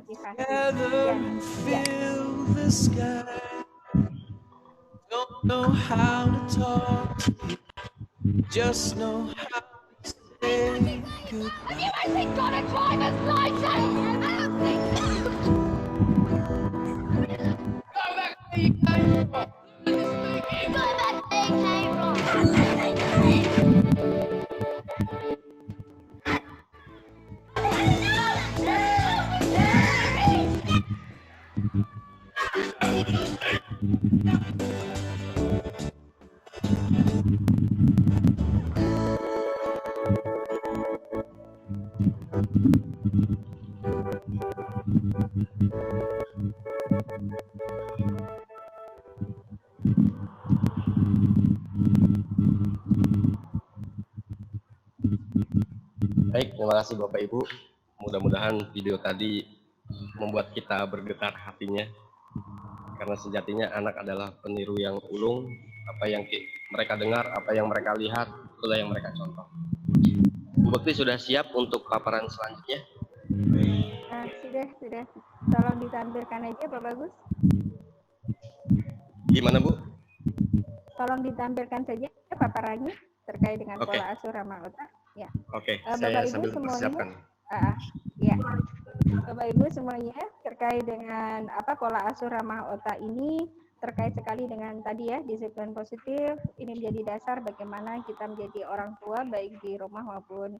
motivasi. Together Dan and ya, feel the sky. Don't know how to talk, just know how to say goodbye. Baik, terima kasih Bapak Ibu. Mudah-mudahan video tadi membuat kita bergetar hatinya. Karena sejatinya anak adalah peniru yang ulung. Apa yang mereka dengar, apa yang mereka lihat, itulah yang mereka contoh. Bu Bekti sudah siap untuk paparan selanjutnya? sudah. Tolong ditampilkan aja Pak Bagus. Gimana Bu? Tolong ditampilkan saja paparannya terkait dengan Oke. pola asuh ramah otak. Ya. Oke, Bapak saya Ibu sambil semuanya, persiapkan. ya. Bapak Ibu semuanya terkait dengan pola asuh ramah otak ini terkait sekali dengan tadi ya, disiplin positif. Ini menjadi dasar bagaimana kita menjadi orang tua baik di rumah maupun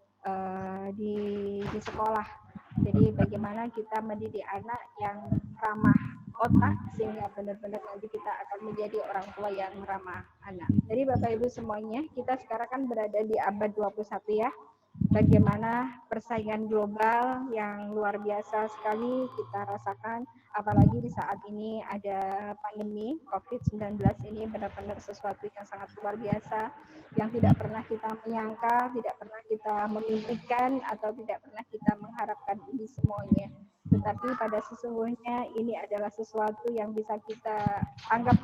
di sekolah. Jadi bagaimana kita mendidik anak yang ramah otak sehingga benar-benar nanti kita akan menjadi orang tua yang ramah anak. Jadi Bapak Ibu semuanya, kita sekarang kan berada di abad 21 ya. Bagaimana persaingan global yang luar biasa sekali kita rasakan, apalagi di saat ini ada pandemi COVID-19 ini benar-benar sesuatu yang sangat luar biasa, yang tidak pernah kita menyangka, tidak pernah kita memimpikan, atau tidak pernah kita mengharapkan ini semuanya. Tetapi pada sesungguhnya ini adalah sesuatu yang bisa kita anggap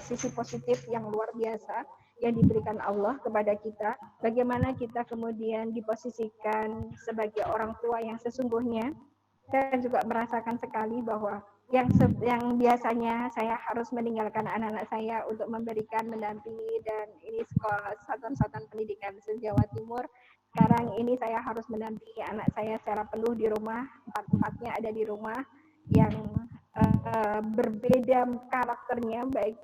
sisi positif yang luar biasa yang diberikan Allah kepada kita, bagaimana kita kemudian diposisikan sebagai orang tua yang sesungguhnya. Saya juga merasakan sekali bahwa yang biasanya saya harus meninggalkan anak-anak saya untuk memberikan, mendampingi, dan ini sekolah satuan-satuan pendidikan se-Jawa Timur, sekarang ini saya harus mendampingi anak saya secara penuh di rumah, empat-empatnya ada di rumah, yang berbeda karakternya, baik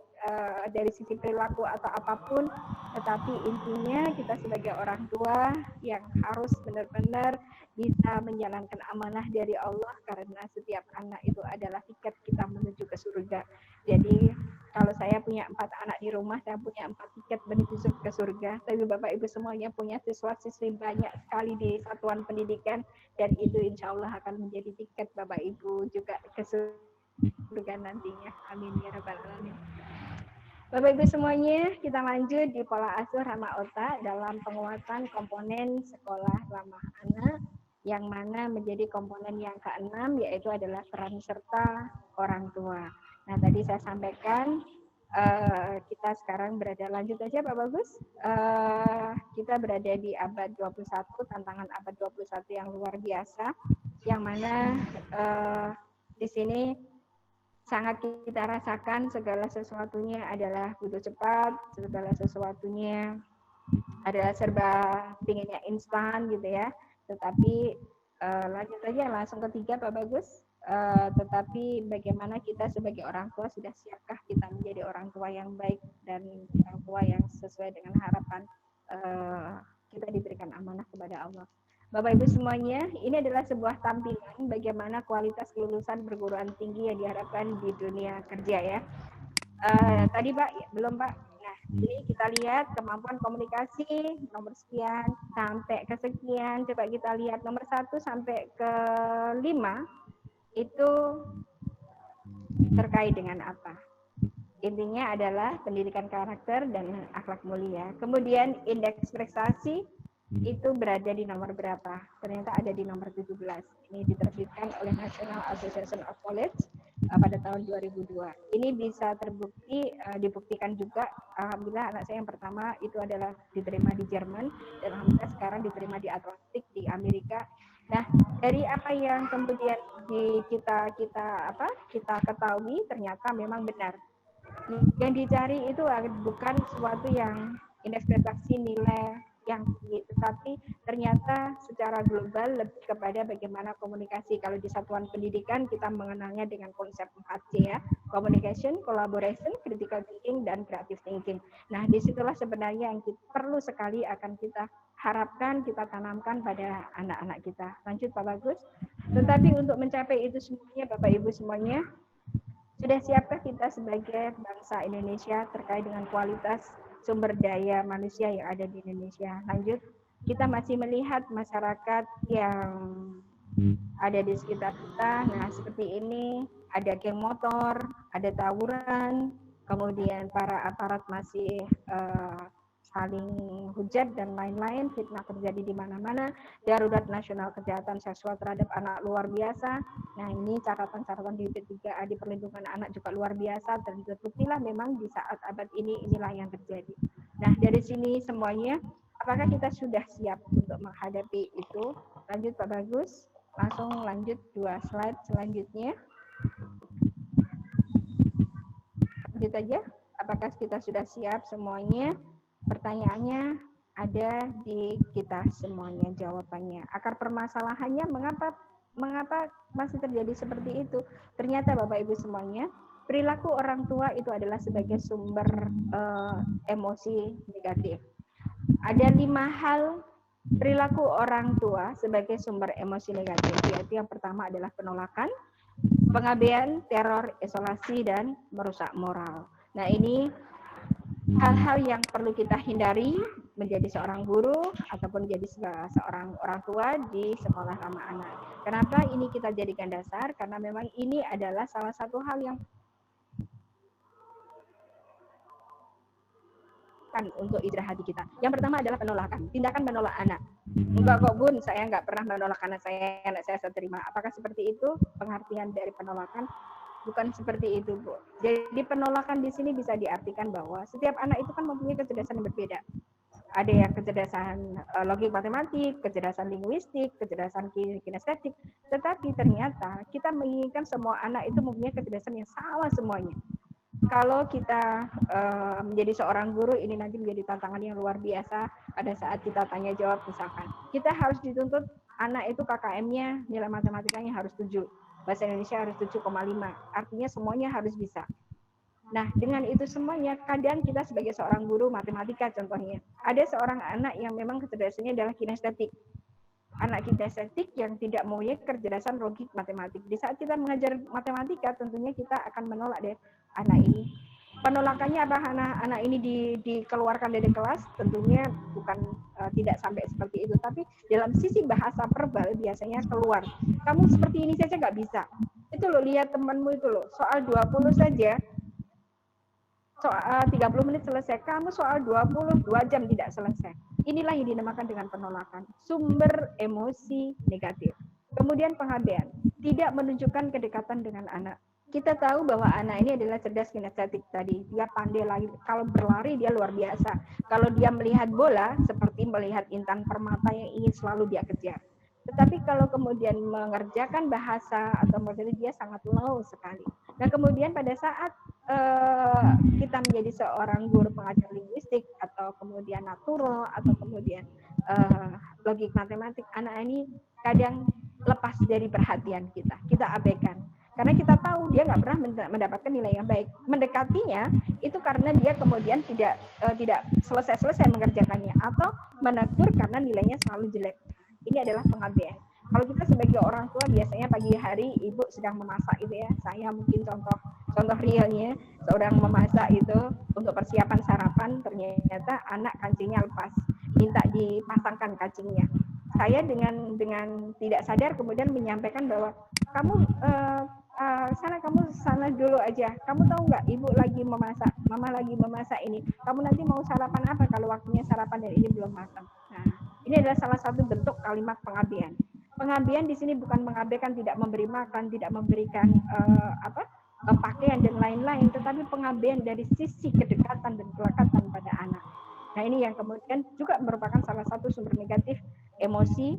dari sisi perilaku atau apapun, tetapi intinya kita sebagai orang tua yang harus benar-benar bisa menjalankan amanah dari Allah, karena setiap anak itu adalah tiket kita menuju ke surga. Jadi kalau saya punya 4 anak di rumah, saya punya 4 tiket menuju ke surga. Tapi Bapak Ibu semuanya punya siswa-siswi banyak sekali di satuan pendidikan, dan itu insya Allah akan menjadi tiket Bapak Ibu juga ke surga nantinya. Amin ya rabbal alamin. Bapak Ibu semuanya, kita lanjut di pola asuh ramah otak dalam penguatan komponen sekolah ramah anak, yang mana menjadi komponen yang keenam, yaitu adalah peran serta orang tua. Nah, tadi saya sampaikan kita sekarang berada, lanjut aja Pak Bagus, kita berada di abad 21, tantangan abad 21 yang luar biasa, yang mana di sini sangat kita rasakan segala sesuatunya adalah butuh cepat, segala sesuatunya adalah serba pinginnya instan gitu ya. Tetapi lanjut aja langsung ketiga Pak Bagus. Tetapi bagaimana kita sebagai orang tua, sudah siapkah kita menjadi orang tua yang baik dan orang tua yang sesuai dengan harapan kita diberikan amanah kepada Allah. Bapak Ibu semuanya, ini adalah sebuah tampilan bagaimana kualitas kelulusan perguruan tinggi yang diharapkan di dunia kerja ya. Tadi Pak, belum Pak. Nah, ini kita lihat kemampuan komunikasi nomor sekian sampai ke sekian. Coba kita lihat nomor 1 sampai ke 5 itu terkait dengan apa? Intinya adalah pendidikan karakter dan akhlak mulia. Kemudian indeks prestasi itu berada di nomor berapa? Ternyata ada di nomor 17. Ini diterbitkan oleh National Association of College pada tahun 2002. Ini bisa terbukti, dibuktikan juga. Alhamdulillah anak saya yang pertama itu adalah diterima di Jerman, dan alhamdulillah sekarang diterima di Atlantik di Amerika, Nah, dari apa yang kemudian kita ketahui ternyata memang benar. Yang dicari itu bukan sesuatu yang ekspektasi nilai yang tinggi, tetapi ternyata secara global lebih kepada bagaimana komunikasi. Kalau di satuan pendidikan kita mengenalnya dengan konsep 4C ya, communication, collaboration, critical thinking, dan creative thinking. Nah, disitulah sebenarnya yang perlu sekali akan kita harapkan, kita tanamkan pada anak-anak kita. Lanjut Pak Bagus. Tetapi untuk mencapai itu semuanya, Bapak Ibu semuanya, sudah siapkah kita sebagai bangsa Indonesia terkait dengan kualitas sumber daya manusia yang ada di Indonesia? Lanjut, kita masih melihat masyarakat yang ada di sekitar kita. Nah, seperti ini, ada geng motor, ada tawuran, kemudian para aparat masih saling hujat dan lain-lain, fitnah terjadi di mana-mana, darurat nasional kejahatan seksual terhadap anak luar biasa. Nah, ini catatan-catatan di P3A di perlindungan anak juga luar biasa, dan terbuktilah memang di saat abad ini inilah yang terjadi. Nah, dari sini semuanya, apakah kita sudah siap untuk menghadapi itu? Lanjut Pak Bagus, langsung lanjut 2 slide selanjutnya. Lanjut aja, apakah kita sudah siap semuanya? Pertanyaannya ada di kita semuanya jawabannya. Akar permasalahannya mengapa masih terjadi seperti itu? Ternyata Bapak Ibu semuanya, perilaku orang tua itu adalah sebagai sumber emosi negatif. Ada 5 hal perilaku orang tua sebagai sumber emosi negatif, yaitu yang pertama adalah penolakan, pengabaian, teror, isolasi, dan merusak moral. Nah, ini hal-hal yang perlu kita hindari menjadi seorang guru ataupun menjadi seorang orang tua di sekolah ramah anak. Kenapa ini kita jadikan dasar? Karena memang ini adalah salah satu hal yang untuk indera hati kita. Yang pertama adalah penolakan, tindakan menolak anak. Enggak kok Bun, saya enggak pernah menolak anak saya terima. Apakah seperti itu pengertian dari penolakan? Bukan seperti itu, Bu. Jadi penolakan di sini bisa diartikan bahwa setiap anak itu kan mempunyai kecerdasan yang berbeda. Ada yang kecerdasan logik matematik, kecerdasan linguistik, kecerdasan kinestetik. Tetapi ternyata kita menginginkan semua anak itu mempunyai kecerdasan yang sama semuanya. Kalau kita menjadi seorang guru, ini nanti menjadi tantangan yang luar biasa pada saat kita tanya jawab misalkan. Kita harus dituntut anak itu KKM-nya, nilai matematikanya harus 7. Bahasa Indonesia harus 7,5. Artinya semuanya harus bisa. Nah, dengan itu semuanya, kadang kita sebagai seorang guru matematika contohnya, ada seorang anak yang memang kecerdasannya adalah kinestetik. Anak kinestetik yang tidak mempunyai kecerdasan logik matematik. Di saat kita mengajar matematika, tentunya kita akan menolak deh anak ini. Penolakannya apa? Anak ini dikeluarkan dari kelas, tentunya bukan tidak sampai seperti itu, tapi dalam sisi bahasa verbal biasanya keluar. Kamu seperti ini saja nggak bisa. Itu loh, lihat temanmu itu loh, soal 20 saja, soal 30 menit selesai, kamu soal 22 jam tidak selesai. Inilah yang dinamakan dengan penolakan, sumber emosi negatif. Kemudian pengabaian, tidak menunjukkan kedekatan dengan anak. Kita tahu bahwa anak ini adalah cerdas kinestetik tadi. Dia pandai lari, kalau berlari dia luar biasa. Kalau dia melihat bola, seperti melihat intan permata yang ingin selalu dia kejar. Tetapi kalau kemudian mengerjakan bahasa atau materi, dia sangat low sekali. Nah, kemudian pada saat kita menjadi seorang guru pengajar linguistik atau kemudian natural atau kemudian logik matematik, anak ini kadang lepas dari perhatian kita abaikan. Karena kita tahu dia nggak pernah mendapatkan nilai yang baik. Mendekatinya itu karena dia kemudian tidak selesai mengerjakannya atau menegur karena nilainya selalu jelek. Ini adalah pengabaian. Kalau kita sebagai orang tua biasanya pagi hari ibu sedang memasak itu ya. Saya mungkin contoh realnya seorang memasak itu untuk persiapan sarapan, ternyata anak kancingnya lepas, minta dipasangkan kancingnya. Saya dengan tidak sadar kemudian menyampaikan bahwa kamu kamu sana dulu aja. Kamu tahu nggak, ibu lagi memasak, mama lagi memasak ini. Kamu nanti mau sarapan apa kalau waktunya sarapan dan ini belum matang. Nah, ini adalah salah satu bentuk kalimat pengabaian. Pengabaian di sini bukan mengabaikan tidak memberi makan, tidak memberikan pakaian dan lain-lain, tetapi pengabaian dari sisi kedekatan dan kelekatan pada anak. Nah, ini yang kemudian juga merupakan salah satu sumber negatif emosi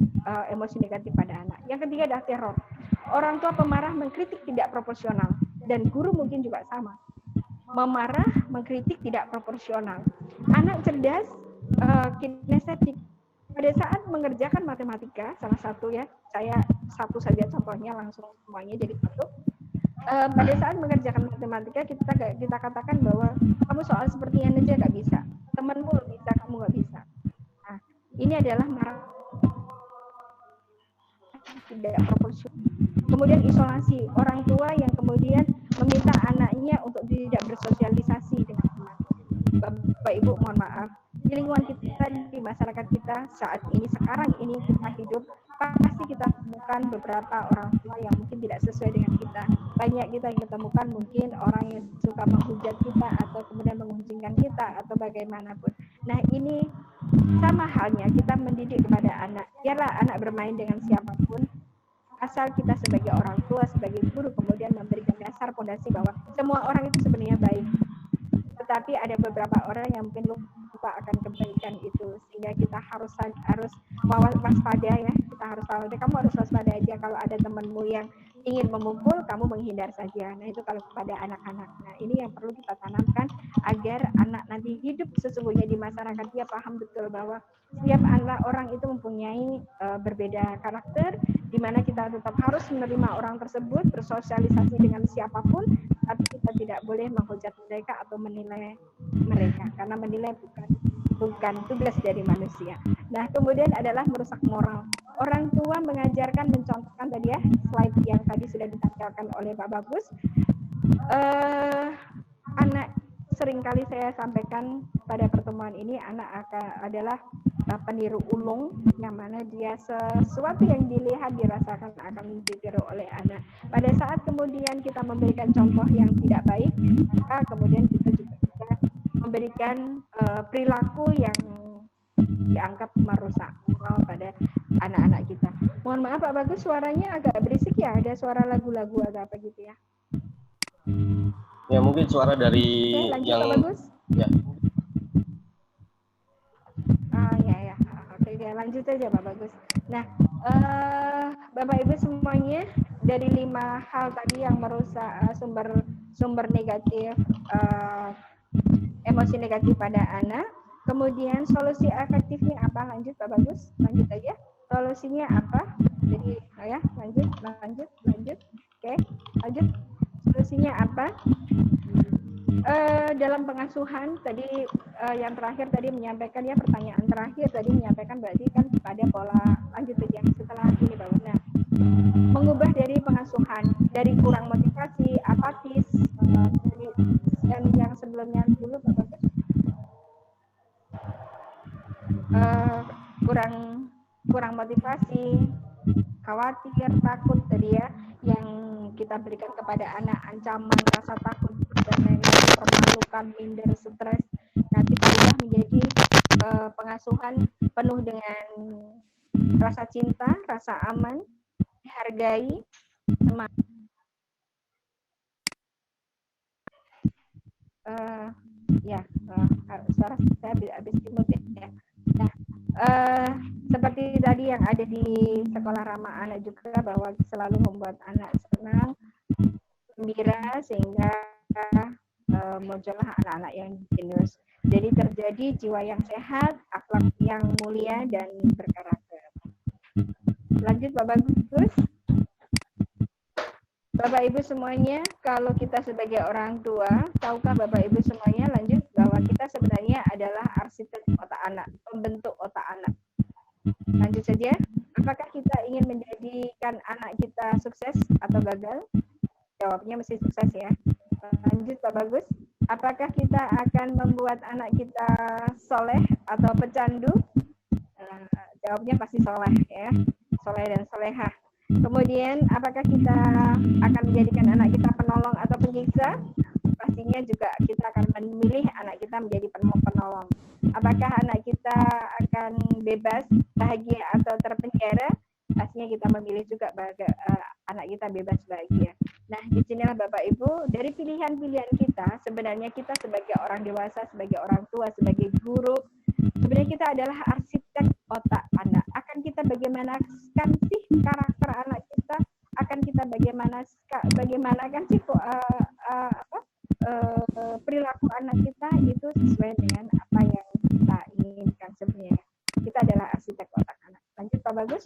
negatif pada anak. Yang ketiga adalah teror. Orang tua pemarah mengkritik tidak proporsional, dan guru mungkin juga sama. Memarah, mengkritik tidak proporsional. Anak cerdas, kinestetik. Pada saat mengerjakan matematika, salah satu ya, saya satu saja contohnya langsung semuanya jadi satu. Pada saat mengerjakan matematika kita katakan bahwa kamu soal sepertian aja nggak bisa, temanmu bisa, kamu nggak bisa. Nah, ini adalah marah tidak proporsional. Kemudian isolasi, orang tua yang kemudian meminta anaknya untuk tidak bersosialisasi dengan teman. Bapak Ibu mohon maaf, di lingkungan kita, di masyarakat kita saat ini, sekarang ini kita hidup, pasti kita temukan beberapa orang tua yang mungkin tidak sesuai dengan kita. Banyak kita yang temukan mungkin orang yang suka menghujat kita atau kemudian mengunjingkan kita atau bagaimanapun. Nah, ini sama halnya kita mendidik kepada anak. Biarlah anak bermain dengan siapapun, asal kita sebagai orang tua, sebagai guru kemudian memberikan dasar fondasi bahwa semua orang itu sebenarnya baik. Tetapi ada beberapa orang yang mungkin lupa akan kebaikan itu, sehingga kita harus waspada ya. Kita harus waspada. Kamu harus waspada aja kalau ada temanmu yang ingin memukul, kamu menghindar saja. Nah, itu kalau kepada anak-anak. Nah, ini yang perlu kita tanamkan agar anak nanti hidup sesungguhnya di masyarakat, dia paham betul bahwa setiap anak orang itu mempunyai berbeda karakter, di mana kita tetap harus menerima orang tersebut, bersosialisasi dengan siapapun, tapi kita tidak boleh menghujat mereka atau menilai mereka, karena menilai bukan tugas dari manusia. Nah, kemudian adalah merusak moral. Orang tua mengajarkan, mencontohkan tadi ya, slide yang tadi sudah ditampilkan oleh Pak Bagus. Anak seringkali saya sampaikan pada pertemuan ini, anak adalah peniru ulung, yang mana dia sesuatu yang dilihat, dirasakan akan ditiru oleh anak. Pada saat kemudian kita memberikan contoh yang tidak baik, maka kemudian kita juga bisa memberikan perilaku yang dianggap merusak moral pada anak-anak kita. Mohon maaf Pak Bagus, suaranya agak berisik ya, ada suara lagu-lagu atau apa gitu ya. Ya, mungkin suara dari lanjut, yang Pak Bagus. Ya. Ya. Oke, lanjut aja Pak Bagus. Nah, Bapak Ibu semuanya, dari 5 hal tadi yang merusak sumber negatif, emosi negatif pada anak. Kemudian solusi efektifnya apa? Lanjut Pak Bagus, lanjut aja. Solusinya apa? Jadi ya, lanjut. Oke, lanjut. Solusinya apa? Dalam pengasuhan tadi yang terakhir tadi menyampaikan ya, pertanyaan terakhir tadi menyampaikan berarti kan pada pola, lanjut aja setelah ini Pak. Nah, mengubah dari pengasuhan, dari kurang motivasi, apatis, dan yang sebelumnya dulu Pak Bagus, kurang motivasi, khawatir, takut tadi ya, yang kita berikan kepada anak, ancaman, rasa takut dan lain-lain, permalukan, minder, stres. Nah, kita ubah menjadi pengasuhan penuh dengan rasa cinta, rasa aman, dihargai, semangat. Suara saya habis dimut ya. Nah, seperti tadi yang ada di sekolah ramah anak juga, bahwa selalu membuat anak senang, gembira, sehingga muncullah anak-anak yang jenius. Jadi terjadi jiwa yang sehat, akhlak yang mulia dan berkarakter. Lanjut Pak Bagus. Bapak Ibu semuanya, kalau kita sebagai orang tua, tahukah Bapak Ibu semuanya, lanjut, bahwa kita sebenarnya adalah arsitek otak anak, pembentuk otak anak. Lanjut saja, apakah kita ingin menjadikan anak kita sukses atau gagal? Jawabnya mesti sukses ya. Lanjut Pak Bagus, apakah kita akan membuat anak kita soleh atau pecandu? Jawabnya pasti soleh ya, soleh dan solehah. Kemudian apakah kita akan menjadikan anak kita penolong atau penyiksa? Pastinya juga kita akan memilih anak kita menjadi penolong. Apakah anak kita akan bebas, bahagia atau terpenjara? Pastinya kita memilih juga anak kita bebas bahagia. Nah, disinilah Bapak Ibu, dari pilihan-pilihan kita, sebenarnya kita sebagai orang dewasa, sebagai orang tua, sebagai guru, sebenarnya kita adalah arsitek otak anak. akan kita bagaimanakan sih karakter anak kita, akan kita bagaimanakan sih perilaku anak kita itu sesuai dengan apa yang kita inginkan sebenarnya. Kita adalah arsitek otak anak. Lanjut Pak Bagus.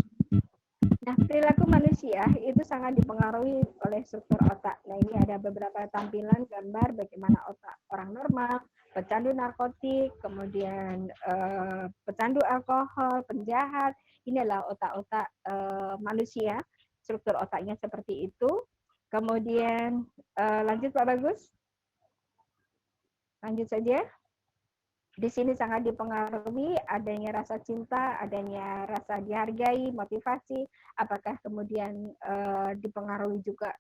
Nah, perilaku manusia itu sangat dipengaruhi oleh struktur otak. Nah, ini ada beberapa tampilan gambar bagaimana otak orang normal, pecandu narkotik, kemudian pecandu alkohol, penjahat. Ini adalah otak-otak manusia, struktur otaknya seperti itu. Kemudian lanjut Pak Bagus. Lanjut saja. Di sini sangat dipengaruhi adanya rasa cinta, adanya rasa dihargai, motivasi, apakah kemudian dipengaruhi juga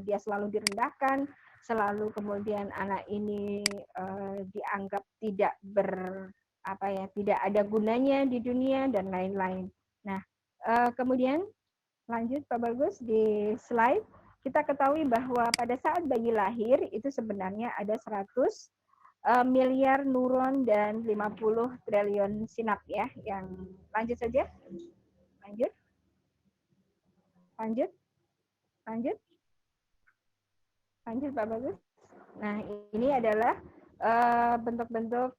dia selalu direndahkan, selalu kemudian anak ini dianggap tidak tidak ada gunanya di dunia dan lain-lain. Nah, kemudian lanjut Pak Bagus di slide, kita ketahui bahwa pada saat bayi lahir itu sebenarnya ada 100 miliar neuron dan 50 triliun sinap ya. Yang lanjut saja. Lanjut Pak Bagus. Nah, ini adalah bentuk-bentuk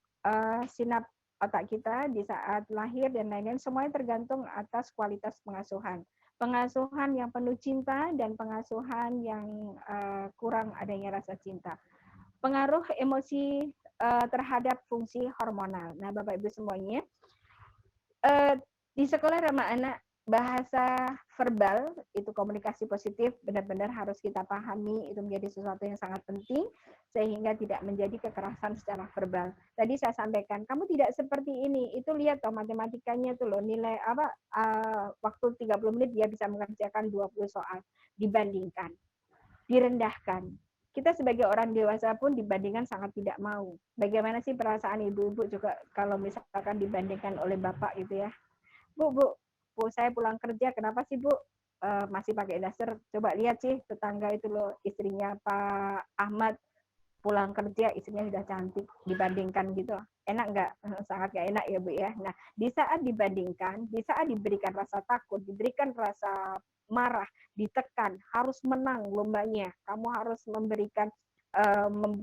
sinap otak kita di saat lahir dan lain-lain, semuanya tergantung atas kualitas pengasuhan. Pengasuhan yang penuh cinta dan pengasuhan yang kurang adanya rasa cinta. Pengaruh emosi terhadap fungsi hormonal. Nah, Bapak Ibu semuanya, di sekolah ramah anak, bahasa verbal itu komunikasi positif benar-benar harus kita pahami, itu menjadi sesuatu yang sangat penting sehingga tidak menjadi kekerasan secara verbal. Tadi saya sampaikan, kamu tidak seperti ini, itu lihat toh matematikanya tuh loh, nilai waktu 30 menit dia bisa mengerjakan 20 soal, dibandingkan, direndahkan. Kita sebagai orang dewasa pun dibandingkan sangat tidak mau. Bagaimana sih perasaan ibu-ibu juga kalau misalkan dibandingkan oleh bapak gitu ya. Bu, saya pulang kerja, kenapa sih Bu masih pakai daster? Coba lihat sih tetangga itu loh, istrinya Pak Ahmad pulang kerja, istrinya sudah cantik, dibandingkan gitu. Enak nggak? Sangat nggak enak ya Bu ya. Nah, di saat dibandingkan, di saat diberikan rasa takut, diberikan rasa marah, ditekan, harus menang lombanya, kamu harus memberikan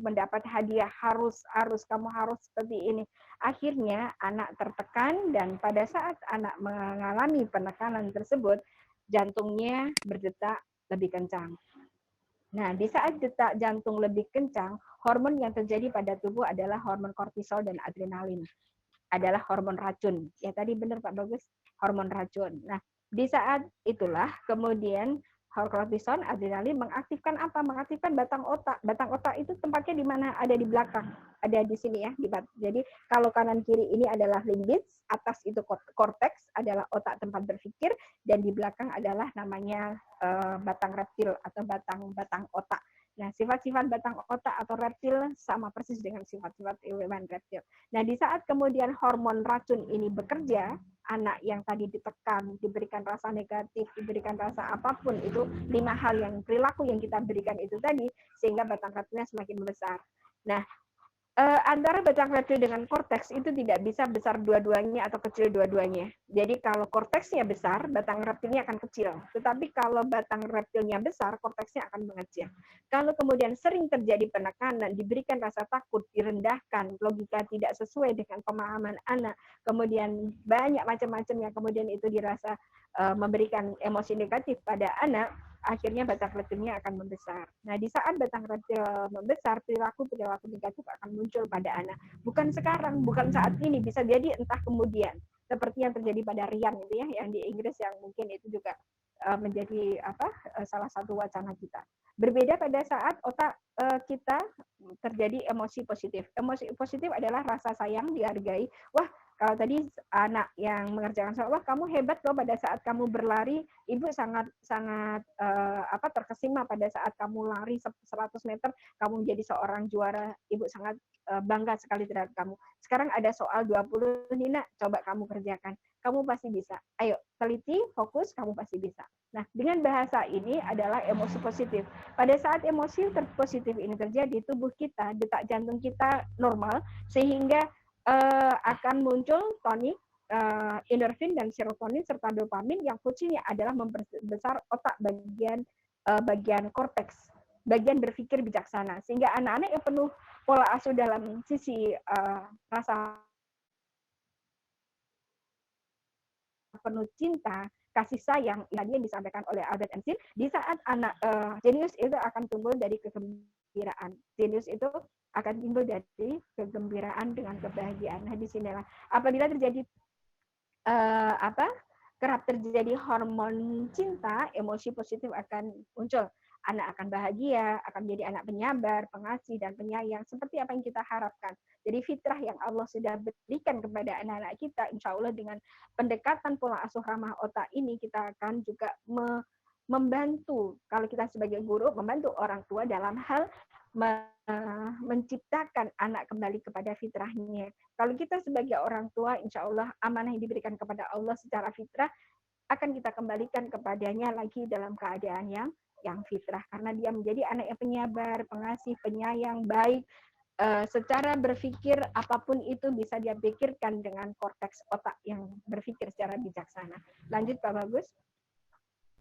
mendapat hadiah, kamu harus seperti ini. Akhirnya anak tertekan dan pada saat anak mengalami penekanan tersebut, jantungnya berdetak lebih kencang. Nah, di saat detak jantung lebih kencang, hormon yang terjadi pada tubuh adalah hormon kortisol dan adrenalin. Adalah hormon racun. Ya tadi benar Pak Bagus, hormon racun. Nah, di saat itulah kemudian kortison, adrenalin mengaktifkan apa? Mengaktifkan batang otak. Batang otak itu tempatnya di mana? Ada di belakang. Ada di sini ya. Jadi kalau kanan kiri ini adalah limbis, atas itu korteks adalah otak tempat berpikir, dan di belakang adalah namanya batang reptil atau batang otak. Nah, sifat-sifat batang otak atau reptil sama persis dengan sifat-sifat hewan reptil. Nah, di saat kemudian hormon racun ini bekerja, anak yang tadi ditekan, diberikan rasa negatif, diberikan rasa apapun, itu 5 hal yang perilaku yang kita berikan itu tadi, sehingga batang reptilnya semakin besar. Nah, antara batang reptil dengan korteks itu tidak bisa besar dua-duanya atau kecil dua-duanya. Jadi kalau korteksnya besar, batang reptilnya akan kecil. Tetapi kalau batang reptilnya besar, korteksnya akan mengecil. Kalau kemudian sering terjadi penekanan, diberikan rasa takut, direndahkan, logika tidak sesuai dengan pemahaman anak, kemudian banyak macam-macam yang kemudian itu dirasa memberikan emosi negatif pada anak, akhirnya batang reptilnya akan membesar. Nah, di saat batang reptil membesar, perilaku negatif akan muncul pada anak. Bukan sekarang, bukan saat ini, bisa jadi entah kemudian. Seperti yang terjadi pada Rian itu ya, yang di Inggris yang mungkin itu juga menjadi salah satu wacana kita. Berbeda pada saat otak kita terjadi emosi positif. Emosi positif adalah rasa sayang, dihargai. Wah, kalau tadi anak yang mengerjakan soal, wah kamu hebat loh pada saat kamu berlari, ibu sangat terkesima pada saat kamu lari 100 meter, kamu menjadi seorang juara, ibu sangat bangga sekali terhadap kamu. Sekarang ada soal 20, Nina, coba kamu kerjakan. Kamu pasti bisa. Ayo, teliti, fokus, kamu pasti bisa. Nah, dengan bahasa ini adalah emosi positif. Pada saat emosi positif ini terjadi, tubuh kita, detak jantung kita normal, sehingga akan muncul tonik, endorfin dan serotonin serta dopamin yang fungsinya adalah memperbesar otak bagian korteks, bagian berpikir bijaksana, sehingga anak-anak yang penuh pola asuh dalam sisi rasa penuh cinta, kasih sayang tadi yang disampaikan oleh Albert Einstein, di saat anak jenius itu akan tumbuh dari kegembiraan. Jenius itu akan timbul dari kegembiraan dengan kebahagiaan. Nah, disinilah apabila terjadi kerap terjadi hormon cinta, emosi positif akan muncul. Anak akan bahagia, akan menjadi anak penyabar, pengasih, dan penyayang, seperti apa yang kita harapkan. Jadi fitrah yang Allah sudah berikan kepada anak-anak kita, insya Allah dengan pendekatan pola asuh ramah otak ini, kita akan juga membantu, kalau kita sebagai guru, membantu orang tua dalam hal menciptakan anak kembali kepada fitrahnya. Kalau kita sebagai orang tua, insya Allah amanah yang diberikan kepada Allah secara fitrah akan kita kembalikan kepadanya lagi dalam keadaan yang fitrah, karena dia menjadi anak yang penyabar, pengasih, penyayang, baik. Secara berpikir apapun itu bisa dia pikirkan dengan korteks otak yang berpikir secara bijaksana. Lanjut Pak Bagus.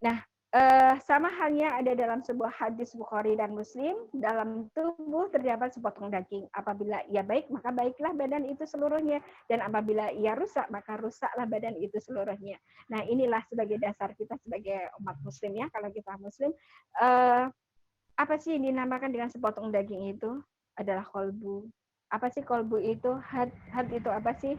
Nah, sama halnya ada dalam sebuah hadis Bukhari dan Muslim, dalam tubuh terdapat sepotong daging. Apabila ia baik, maka baiklah badan itu seluruhnya. Dan apabila ia rusak, maka rusaklah badan itu seluruhnya. Nah, inilah sebagai dasar kita sebagai umat muslim ya. Kalau kita muslim, apa sih yang dinamakan dengan sepotong daging itu? Adalah kolbu. Apa sih kolbu itu? Hat itu apa sih?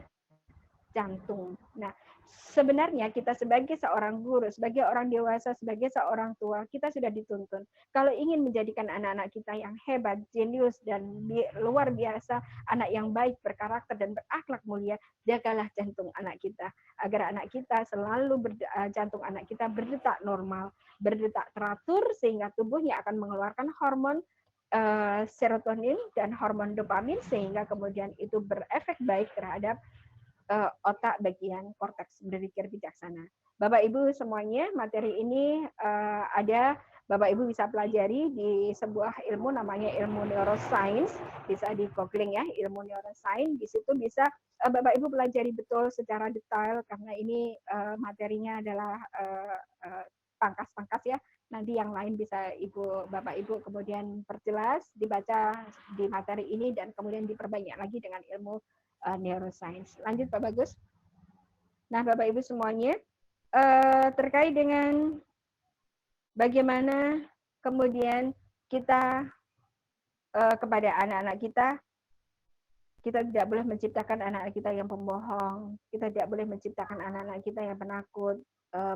Jantung. Nah, sebenarnya kita sebagai seorang guru, sebagai orang dewasa, sebagai seorang tua, kita sudah dituntun. Kalau ingin menjadikan anak-anak kita yang hebat, jenius, dan luar biasa, anak yang baik, berkarakter, dan berakhlak mulia, jagalah jantung anak kita. Agar anak kita selalu, jantung anak kita berdetak normal, berdetak teratur, sehingga tubuhnya akan mengeluarkan hormon serotonin dan hormon dopamin, sehingga kemudian itu berefek baik terhadap otak bagian korteks berpikir bijaksana. Bapak Ibu semuanya, materi ini ada Bapak Ibu bisa pelajari di sebuah ilmu namanya ilmu neuroscience, bisa di googling ya, ilmu neuroscience. Di situ bisa Bapak Ibu pelajari betul secara detail, karena ini materinya adalah pangkas-pangkas ya. Nanti yang lain bisa Bapak Ibu kemudian perjelas, dibaca di materi ini, dan kemudian diperbanyak lagi dengan ilmu neuroscience. Lanjut Pak Bagus. Nah Bapak Ibu semuanya, terkait dengan bagaimana kemudian kita kepada anak-anak kita tidak boleh menciptakan anak-anak kita yang pembohong, kita tidak boleh menciptakan anak-anak kita yang penakut,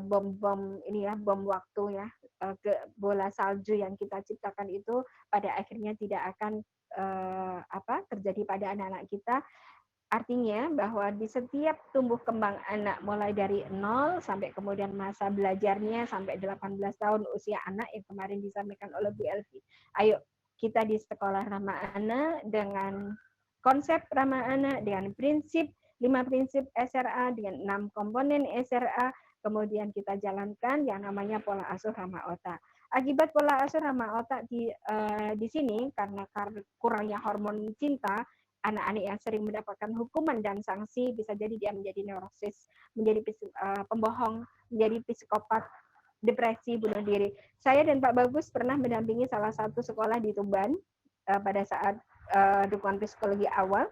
bom ini ya, bom waktu ya, ke bola salju yang kita ciptakan itu pada akhirnya tidak akan terjadi pada anak-anak kita. Artinya bahwa di setiap tumbuh kembang anak mulai dari 0 sampai kemudian masa belajarnya sampai 18 tahun usia anak yang kemarin disampaikan oleh Bu Elvi. Ayo kita di sekolah ramah anak dengan konsep ramah anak, dengan prinsip 5 prinsip SRA, dengan 6 komponen SRA, kemudian kita jalankan yang namanya pola asuh ramah otak. Akibat pola asuh ramah otak di sini karena kurangnya hormon cinta, anak-anak yang sering mendapatkan hukuman dan sanksi bisa jadi dia menjadi neurosis, menjadi pembohong, menjadi psikopat, depresi, bunuh diri. Saya dan Pak Bagus pernah mendampingi salah satu sekolah di Tuban pada saat dukungan psikologi awal.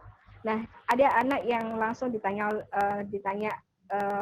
Nah, ada anak yang langsung ditanya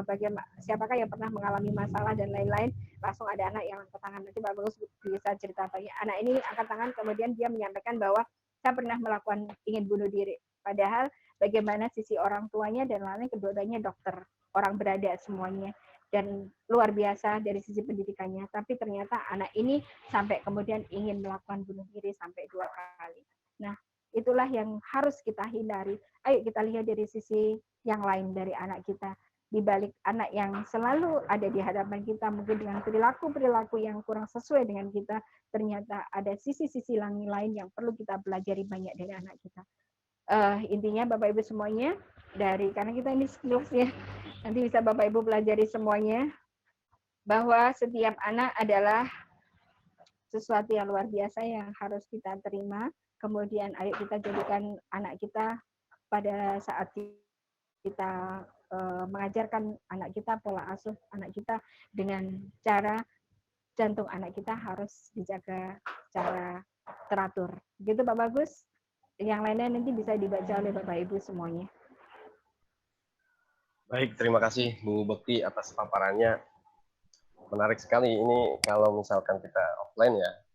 bagaimana, siapakah yang pernah mengalami masalah dan lain-lain. Langsung ada anak yang angkat tangan. Nanti Pak Bagus bisa cerita bagi anak ini angkat tangan, kemudian dia menyampaikan bahwa saya pernah melakukan ingin bunuh diri. Padahal bagaimana sisi orang tuanya dan lain-lain, kedua-duanya dokter, orang berada semuanya. Dan luar biasa dari sisi pendidikannya. Tapi ternyata anak ini sampai kemudian ingin melakukan bunuh diri sampai 2 kali. Nah, itulah yang harus kita hindari. Ayo kita lihat dari sisi yang lain dari anak kita. Di balik anak yang selalu ada di hadapan kita, mungkin dengan perilaku-perilaku yang kurang sesuai dengan kita, ternyata ada sisi-sisi lain yang perlu kita pelajari banyak dari anak kita. Intinya Bapak Ibu semuanya, karena kita ini skills ya, nanti bisa Bapak Ibu pelajari semuanya, bahwa setiap anak adalah sesuatu yang luar biasa yang harus kita terima. Kemudian ayo kita jadikan anak kita pada saat kita mengajarkan anak kita pola asuh anak kita dengan cara jantung anak kita harus dijaga secara teratur. Gitu Pak Bagus. Yang lainnya nanti bisa dibaca oleh Bapak Ibu semuanya. Baik, terima kasih Bu Bekti atas paparannya. Menarik sekali ini kalau misalkan kita offline ya,